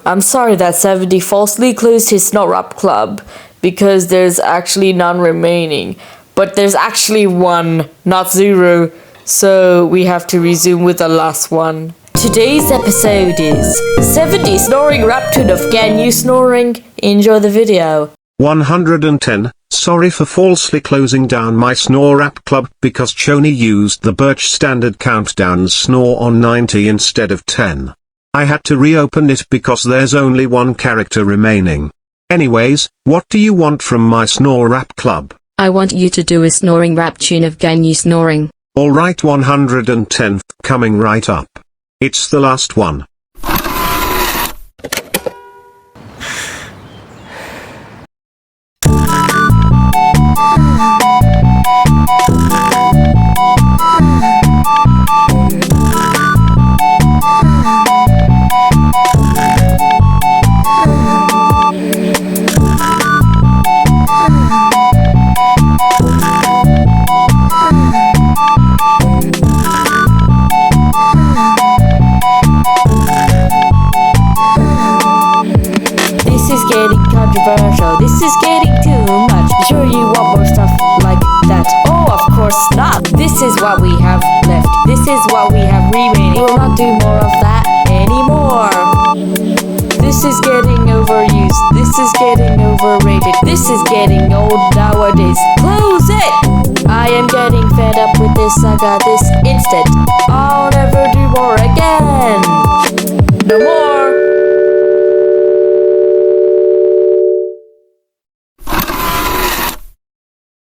I'm sorry that 70 falsely closed his snore rap club because there's actually none remaining. But there's actually one, not zero, so we have to resume with the last one. Today's episode is 70 snoring raptune of Ganyu snoring. Enjoy the video. 110. Sorry for falsely closing down my snore rap club because Choni used the Birch standard countdown snore on 90 instead of 10. I had to reopen it because there's only one character remaining. Anyways, what do you want from my snore rap club? I want you to do a snoring raptune of Ganyu snoring. Alright, 110, coming right up. It's the last one. Controversial. This is getting too much. Sure you want more stuff like that? Oh, of course not. This is what we have left. This is what we have remaining. We'll not do more of that anymore. This is getting overused. This is getting overrated. This is getting old nowadays. Close it! I am getting fed up with this. I got this instead. I'll never do more again. No more.